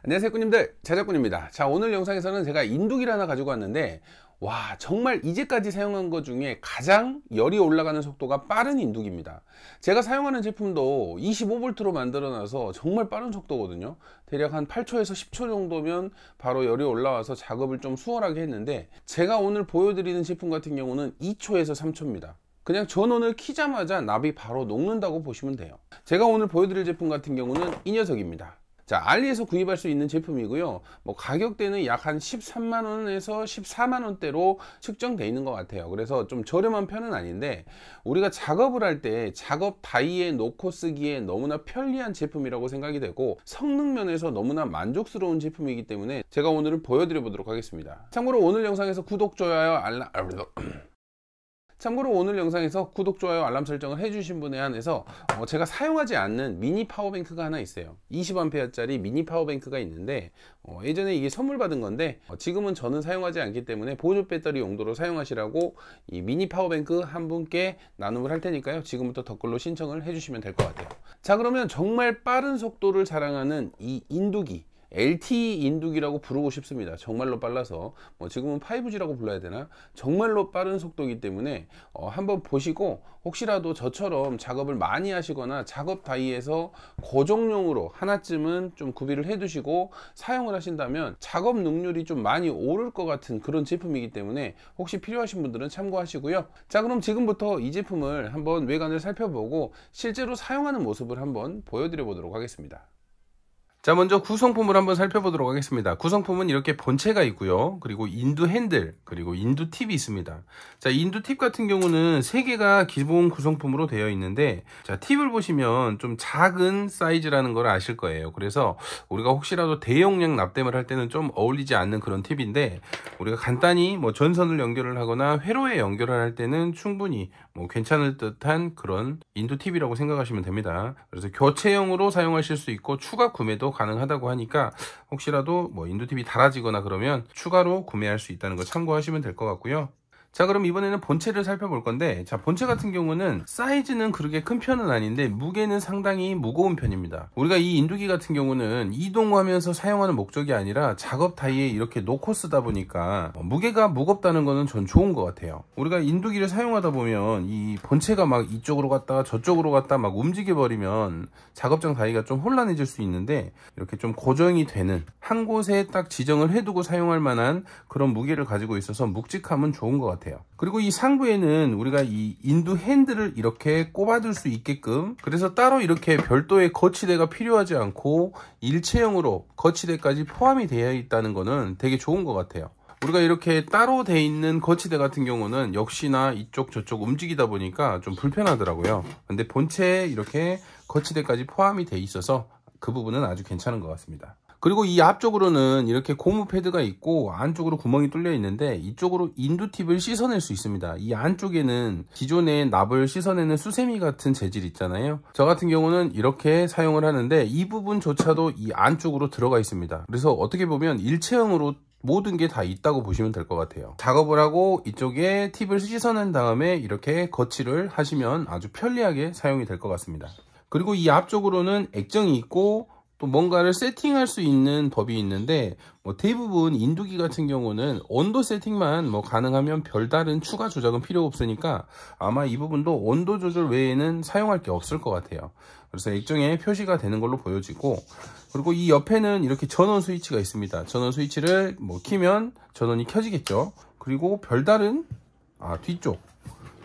안녕하세요 꾸님들, 자작꾼입니다. 자, 오늘 영상에서는 제가 인두기를 하나 가지고 왔는데, 와, 정말 이제까지 사용한 것 중에 가장 열이 올라가는 속도가 빠른 인두기입니다. 제가 사용하는 제품도 25V로 만들어 놔서 정말 빠른 속도거든요. 대략 한 8초에서 10초 정도면 바로 열이 올라와서 작업을 좀 수월하게 했는데, 제가 오늘 보여드리는 제품 같은 경우는 2초에서 3초입니다. 그냥 전원을 키자마자 납이 바로 녹는다고 보시면 돼요. 제가 오늘 보여드릴 제품 같은 경우는 이 녀석입니다. 자, 알리에서 구입할 수 있는 제품이고요. 뭐 가격대는 약 한 13만원에서 14만원대로 측정되어 있는 것 같아요. 그래서 좀 저렴한 편은 아닌데, 우리가 작업을 할 때 작업 다이에 놓고 쓰기에 너무나 편리한 제품이라고 생각이 되고, 성능 면에서 너무나 만족스러운 제품이기 때문에 제가 오늘은 보여드려 보도록 하겠습니다. 참고로 오늘 영상에서 구독, 좋아요, 알람 설정을 해주신 분에 한해서 제가 사용하지 않는 미니 파워뱅크가 하나 있어요. 20A짜리 미니 파워뱅크가 있는데, 예전에 이게 선물 받은 건데, 지금은 저는 사용하지 않기 때문에 보조 배터리 용도로 사용하시라고 이 미니 파워뱅크 한 분께 나눔을 할 테니까요, 지금부터 댓글로 신청을 해주시면 될 것 같아요. 자, 그러면 정말 빠른 속도를 자랑하는 이 인두기, LTE 인두기라고 부르고 싶습니다. 정말로 빨라서, 지금은 5G라고 불러야 되나? 정말로 빠른 속도이기 때문에 한번 보시고, 혹시라도 저처럼 작업을 많이 하시거나 작업 다이에서 고정용으로 하나쯤은 좀 구비를 해 두시고 사용을 하신다면 작업 능률이 좀 많이 오를 것 같은 그런 제품이기 때문에 혹시 필요하신 분들은 참고하시고요. 자, 그럼 지금부터 이 제품을 한번 외관을 살펴보고 실제로 사용하는 모습을 한번 보여드려 보도록 하겠습니다. 자, 먼저 구성품을 한번 살펴보도록 하겠습니다. 구성품은 이렇게 본체가 있고요. 그리고 인두 핸들, 그리고 인두 팁이 있습니다. 자, 인두 팁 같은 경우는 3개가 기본 구성품으로 되어 있는데, 자, 팁을 보시면 좀 작은 사이즈라는 걸 아실 거예요. 그래서 우리가 혹시라도 대용량 납땜을 할 때는 좀 어울리지 않는 그런 팁인데, 우리가 간단히 전선을 연결을 하거나 회로에 연결을 할 때는 충분히 괜찮을 듯한 그런 인두 팁이라고 생각하시면 됩니다. 그래서 교체형으로 사용하실 수 있고 추가 구매도 가능하다고 하니까, 혹시라도 인두 팁이 닳아지거나 그러면 추가로 구매할 수 있다는 거 참고하시면 될 것 같고요. 자, 그럼 이번에는 본체를 살펴볼 건데, 자, 본체 같은 경우는 사이즈는 그렇게 큰 편은 아닌데 무게는 상당히 무거운 편입니다. 우리가 이 인두기 같은 경우는 이동하면서 사용하는 목적이 아니라 작업 다이에 이렇게 놓고 쓰다 보니까 무게가 무겁다는 거는 전 좋은 것 같아요. 우리가 인두기를 사용하다 보면 이 본체가 막 이쪽으로 갔다가 저쪽으로 갔다 막 움직여 버리면 작업장 다이가 좀 혼란해질 수 있는데, 이렇게 좀 고정이 되는 한 곳에 딱 지정을 해두고 사용할 만한 그런 무게를 가지고 있어서 묵직함은 좋은 것 같아요. 그리고 이 상부에는 우리가 이 인두 핸들을 이렇게 꼽아둘 수 있게끔, 그래서 따로 이렇게 별도의 거치대가 필요하지 않고 일체형으로 거치대까지 포함이 되어 있다는 거는 되게 좋은 것 같아요. 우리가 이렇게 따로 돼 있는 거치대 같은 경우는 역시나 이쪽 저쪽 움직이다 보니까 좀 불편하더라고요. 근데 본체에 이렇게 거치대까지 포함이 돼 있어서 그 부분은 아주 괜찮은 것 같습니다. 그리고 이 앞쪽으로는 이렇게 고무 패드가 있고 안쪽으로 구멍이 뚫려 있는데, 이쪽으로 인두 팁을 씻어낼 수 있습니다. 이 안쪽에는 기존의 납을 씻어내는 수세미 같은 재질 있잖아요. 저 같은 경우는 이렇게 사용을 하는데, 이 부분조차도 이 안쪽으로 들어가 있습니다. 그래서 어떻게 보면 일체형으로 모든 게 다 있다고 보시면 될 것 같아요. 작업을 하고 이쪽에 팁을 씻어낸 다음에 이렇게 거치를 하시면 아주 편리하게 사용이 될 것 같습니다. 그리고 이 앞쪽으로는 액정이 있고, 또 뭔가를 세팅할 수 있는 법이 있는데, 대부분 인두기 같은 경우는 온도 세팅만 가능하면 별다른 추가 조작은 필요 없으니까 아마 이 부분도 온도 조절 외에는 사용할 게 없을 것 같아요. 그래서 액정에 표시가 되는 걸로 보여지고, 그리고 이 옆에는 이렇게 전원 스위치가 있습니다. 전원 스위치를 키면 전원이 켜지겠죠. 그리고 별다른 뒤쪽,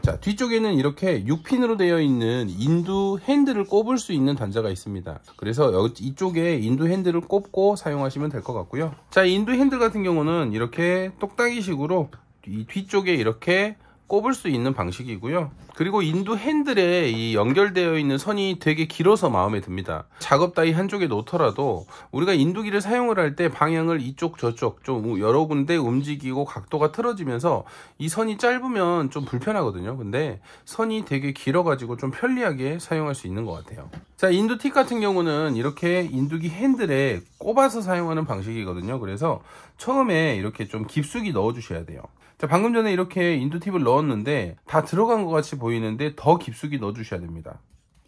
자, 뒤쪽에는 이렇게 6핀으로 되어 있는 인두 핸들을 꼽을 수 있는 단자가 있습니다. 그래서 이쪽에 인두 핸들을 꼽고 사용하시면 될 것 같고요. 자, 인두 핸들 같은 경우는 이렇게 똑딱이식으로 이 뒤쪽에 이렇게 꼽을 수 있는 방식이고요. 그리고 인두 핸들에 이 연결되어 있는 선이 되게 길어서 마음에 듭니다. 작업 다이 한쪽에 놓더라도 우리가 인두기를 사용을 할 때 방향을 이쪽 저쪽 좀 여러 군데 움직이고 각도가 틀어지면서 이 선이 짧으면 좀 불편하거든요. 근데 선이 되게 길어 가지고 좀 편리하게 사용할 수 있는 것 같아요. 자, 인두 팁 같은 경우는 이렇게 인두기 핸들에 꼽아서 사용하는 방식이거든요. 그래서 처음에 이렇게 좀 깊숙이 넣어 주셔야 돼요. 자, 방금 전에 이렇게 인두 팁을 넣었는데 다 들어간 것 같이 보이는데 더 깊숙이 넣어 주셔야 됩니다.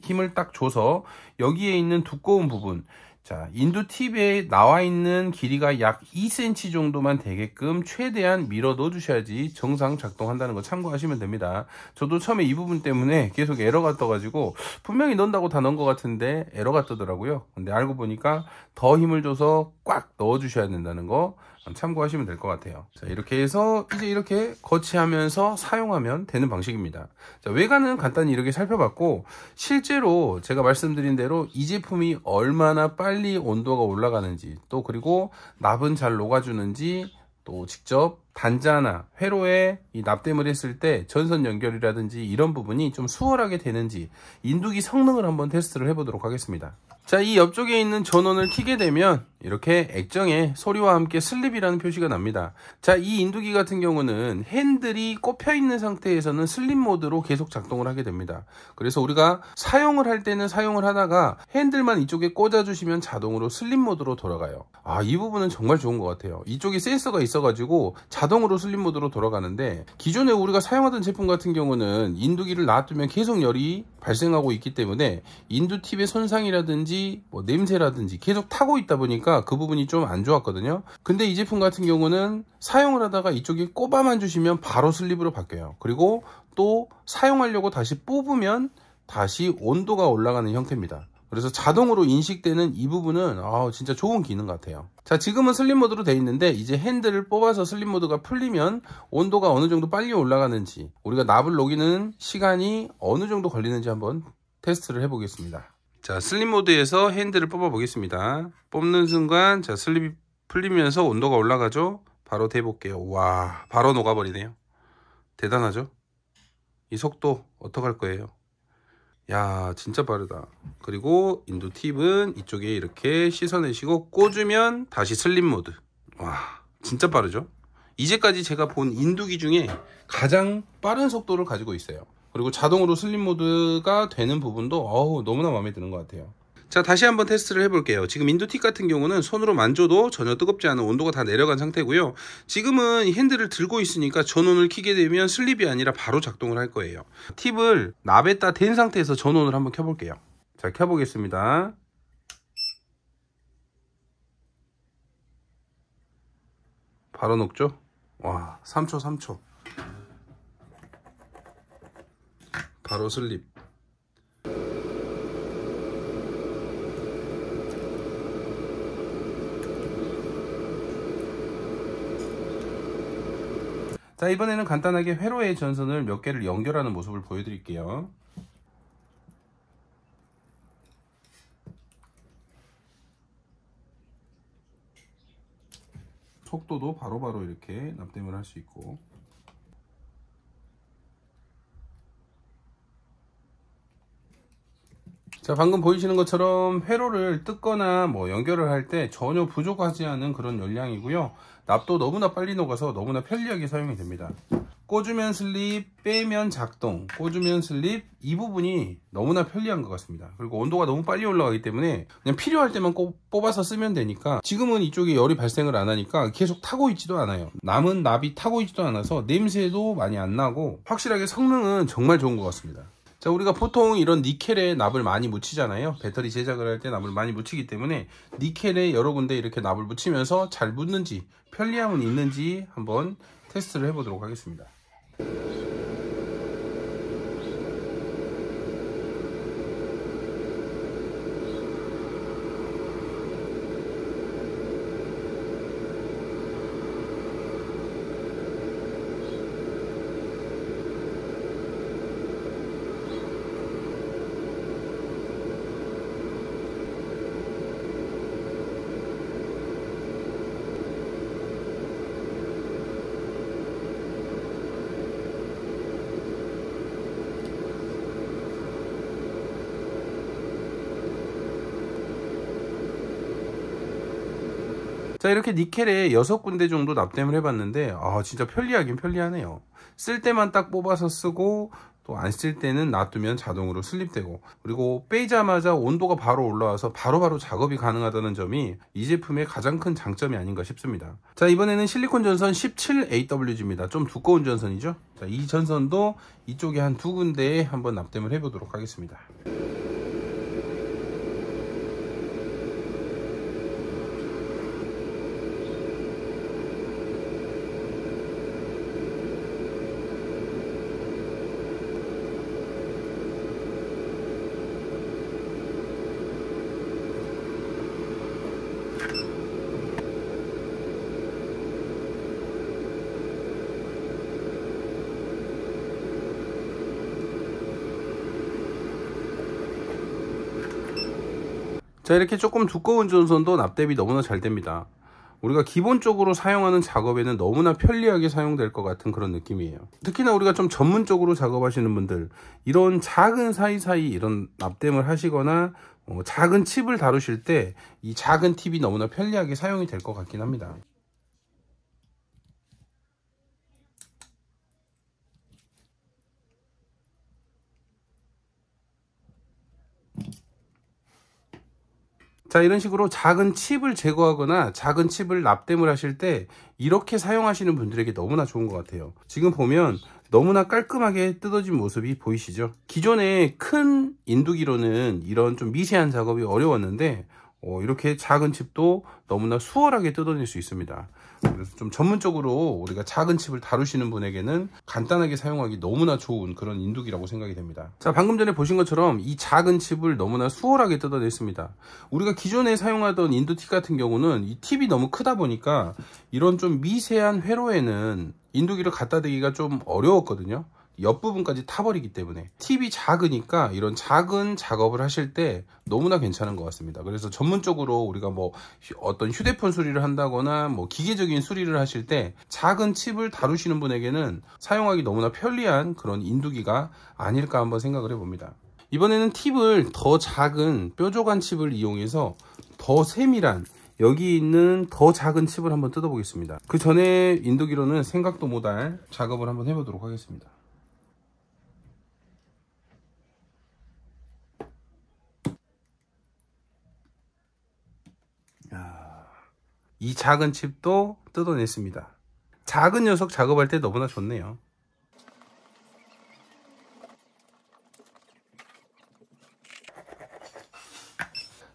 힘을 딱 줘서 여기에 있는 두꺼운 부분, 자, 인두 팁에 나와 있는 길이가 약 2cm 정도만 되게끔 최대한 밀어 넣어 주셔야지 정상 작동한다는 거 참고하시면 됩니다. 저도 처음에 이 부분 때문에 계속 에러가 떠가지고 분명히 넣는다고 다 넣은 것 같은데 에러가 뜨더라고요. 근데 알고 보니까 더 힘을 줘서 꽉 넣어 주셔야 된다는 거 참고하시면 될 것 같아요. 자, 이렇게 해서 이제 이렇게 거치하면서 사용하면 되는 방식입니다. 자, 외관은 간단히 이렇게 살펴봤고, 실제로 제가 말씀드린 대로 이 제품이 얼마나 빨리 온도가 올라가는지, 또 그리고 납은 잘 녹아주는지, 또 직접 단자나 회로에 이 납땜을 했을 때 전선 연결이라든지 이런 부분이 좀 수월하게 되는지 인두기 성능을 한번 테스트를 해보도록 하겠습니다. 자, 이 옆쪽에 있는 전원을 켜게 되면 이렇게 액정에 소리와 함께 슬립이라는 표시가 납니다. 자, 이 인두기 같은 경우는 핸들이 꼽혀 있는 상태에서는 슬립 모드로 계속 작동을 하게 됩니다. 그래서 우리가 사용을 할 때는 사용을 하다가 핸들만 이쪽에 꽂아 주시면 자동으로 슬립 모드로 돌아가요. 아, 이 부분은 정말 좋은 것 같아요. 이쪽에 센서가 있어 가지고 자동으로 슬립 모드로 돌아가는데, 기존에 우리가 사용하던 제품 같은 경우는 인두기를 놔두면 계속 열이 발생하고 있기 때문에 인두 팁의 손상이라든지 뭐 냄새라든지 계속 타고 있다 보니까 그 부분이 좀 안 좋았거든요. 근데 이 제품 같은 경우는 사용을 하다가 이쪽에 꼽아만 주시면 바로 슬립으로 바뀌어요. 그리고 또 사용하려고 다시 뽑으면 다시 온도가 올라가는 형태입니다. 그래서 자동으로 인식되는 이 부분은 진짜 좋은 기능 같아요. 자, 지금은 슬립 모드로 되어 있는데 이제 핸들을 뽑아서 슬립 모드가 풀리면 온도가 어느 정도 빨리 올라가는지, 우리가 납을 녹이는 시간이 어느 정도 걸리는지 한번 테스트를 해 보겠습니다. 자, 슬립 모드에서 핸들을 뽑아 보겠습니다. 뽑는 순간 자, 슬립이 풀리면서 온도가 올라가죠. 바로 대볼게요. 와, 바로 녹아버리네요. 대단하죠? 이 속도 어떡할 거예요? 야, 진짜 빠르다. 그리고 인두 팁은 이쪽에 이렇게 씻어내시고 꽂으면 다시 슬립 모드. 와, 진짜 빠르죠? 이제까지 제가 본 인두기 중에 가장 빠른 속도를 가지고 있어요. 그리고 자동으로 슬립 모드가 되는 부분도 너무나 마음에 드는 것 같아요. 자, 다시 한번 테스트를 해볼게요. 지금 인두 팁 같은 경우는 손으로 만져도 전혀 뜨겁지 않은 온도가 다 내려간 상태고요. 지금은 핸들을 들고 있으니까 전원을 켜게 되면 슬립이 아니라 바로 작동을 할 거예요. 팁을 납에다 댄 상태에서 전원을 한번 켜볼게요. 자, 켜보겠습니다. 바로 녹죠? 와, 3초 바로 슬립. 자, 이번에는 간단하게 회로의 전선을 몇 개를 연결하는 모습을 보여드릴게요. 속도도 바로바로 이렇게 납땜을 할 수 있고, 자, 방금 보이시는 것처럼 회로를 뜯거나 뭐 연결을 할 때 전혀 부족하지 않은 그런 열량이고요. 납도 너무나 빨리 녹아서 너무나 편리하게 사용이 됩니다. 꽂으면 슬립, 빼면 작동, 꽂으면 슬립, 이 부분이 너무나 편리한 것 같습니다. 그리고 온도가 너무 빨리 올라가기 때문에 그냥 필요할 때만 뽑아서 쓰면 되니까, 지금은 이쪽에 열이 발생을 안 하니까 계속 타고 있지도 않아요. 남은 납이 타고 있지도 않아서 냄새도 많이 안 나고 확실하게 성능은 정말 좋은 것 같습니다. 자, 우리가 보통 이런 니켈에 납을 많이 묻히잖아요. 배터리 제작을 할 때 납을 많이 묻히기 때문에 니켈에 여러 군데 이렇게 납을 묻히면서 잘 묻는지, 편리함은 있는지 한번 테스트를 해보도록 하겠습니다. 자, 이렇게 니켈에 6군데 정도 납땜을 해봤는데 진짜 편리하긴 편리하네요. 쓸 때만 딱 뽑아서 쓰고, 또 안 쓸 때는 놔두면 자동으로 슬립되고, 그리고 빼자마자 온도가 바로 올라와서 바로바로 작업이 가능하다는 점이 이 제품의 가장 큰 장점이 아닌가 싶습니다. 자, 이번에는 실리콘 전선 17AWG입니다. 좀 두꺼운 전선이죠. 자, 이 전선도 이쪽에 한 2군데에 한번 납땜을 해보도록 하겠습니다. 자, 이렇게 조금 두꺼운 전선도 납땜이 너무나 잘 됩니다. 우리가 기본적으로 사용하는 작업에는 너무나 편리하게 사용될 것 같은 그런 느낌이에요. 특히나 우리가 좀 전문적으로 작업하시는 분들, 이런 작은 사이사이 이런 납땜을 하시거나 작은 칩을 다루실 때 이 작은 팁이 너무나 편리하게 사용이 될 것 같긴 합니다. 자, 이런 식으로 작은 칩을 제거하거나 작은 칩을 납땜을 하실 때 이렇게 사용하시는 분들에게 너무나 좋은 것 같아요. 지금 보면 너무나 깔끔하게 뜯어진 모습이 보이시죠? 기존에 큰 인두기로는 이런 좀 미세한 작업이 어려웠는데 이렇게 작은 칩도 너무나 수월하게 뜯어낼 수 있습니다. 그래서 좀 전문적으로 우리가 작은 칩을 다루시는 분에게는 간단하게 사용하기 너무나 좋은 그런 인두기라고 생각이 됩니다. 자, 방금 전에 보신 것처럼 이 작은 칩을 너무나 수월하게 뜯어냈습니다. 우리가 기존에 사용하던 인두팁 같은 경우는 이 팁이 너무 크다 보니까 이런 좀 미세한 회로에는 인두기를 갖다 대기가 좀 어려웠거든요. 옆부분까지 타버리기 때문에 팁이 작으니까 이런 작은 작업을 하실 때 너무나 괜찮은 것 같습니다. 그래서 전문적으로 우리가 뭐 어떤 휴대폰 수리를 한다거나 뭐 기계적인 수리를 하실 때 작은 칩을 다루시는 분에게는 사용하기 너무나 편리한 그런 인두기가 아닐까 한번 생각을 해봅니다. 이번에는 팁을 더 작은 뾰족한 칩을 이용해서 더 세밀한 여기 있는 더 작은 칩을 한번 뜯어 보겠습니다. 그 전에 인두기로는 생각도 못할 작업을 한번 해보도록 하겠습니다. 이 작은 칩도 뜯어냈습니다. 작은 녀석 작업할 때 너무나 좋네요.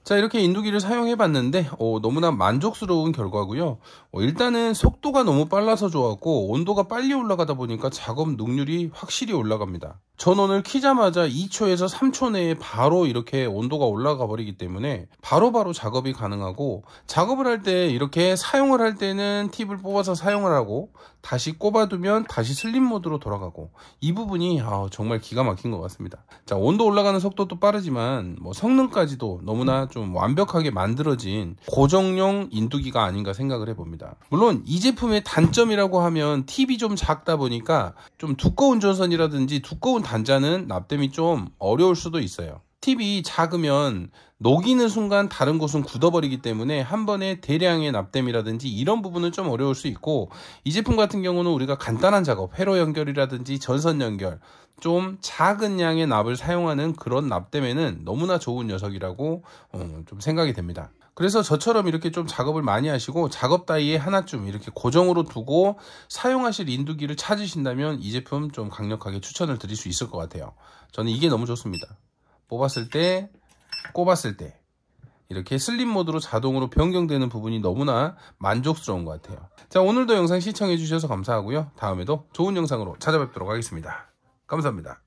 자, 이렇게 인두기를 사용해 봤는데 너무나 만족스러운 결과고요. 일단은 속도가 너무 빨라서 좋았고 온도가 빨리 올라가다 보니까 작업 능률이 확실히 올라갑니다. 전 오늘 키자마자 2초에서 3초 내에 바로 이렇게 온도가 올라가 버리기 때문에 바로바로 작업이 가능하고, 작업을 할 때 이렇게 사용을 할 때는 팁을 뽑아서 사용을 하고 다시 꼽아두면 다시 슬립 모드로 돌아가고, 이 부분이 정말 기가 막힌 것 같습니다. 자, 온도 올라가는 속도도 빠르지만 성능까지도 너무나 좀 완벽하게 만들어진 고정용 인두기가 아닌가 생각을 해봅니다. 물론 이 제품의 단점이라고 하면 팁이 좀 작다 보니까 좀 두꺼운 전선이라든지 두꺼운 단자는 납땜이 좀 어려울 수도 있어요. 팁이 작으면 녹이는 순간 다른 곳은 굳어버리기 때문에 한 번에 대량의 납땜이라든지 이런 부분은 좀 어려울 수 있고, 이 제품 같은 경우는 우리가 간단한 작업, 회로 연결이라든지 전선 연결, 좀 작은 양의 납을 사용하는 그런 납땜에는 너무나 좋은 녀석이라고 좀 생각이 됩니다. 그래서 저처럼 이렇게 좀 작업을 많이 하시고 작업 따위에 하나쯤 이렇게 고정으로 두고 사용하실 인두기를 찾으신다면 이 제품 좀 강력하게 추천을 드릴 수 있을 것 같아요. 저는 이게 너무 좋습니다. 뽑았을 때, 꼽았을 때 이렇게 슬립 모드로 자동으로 변경되는 부분이 너무나 만족스러운 것 같아요. 자, 오늘도 영상 시청해 주셔서 감사하고요. 다음에도 좋은 영상으로 찾아뵙도록 하겠습니다. 감사합니다.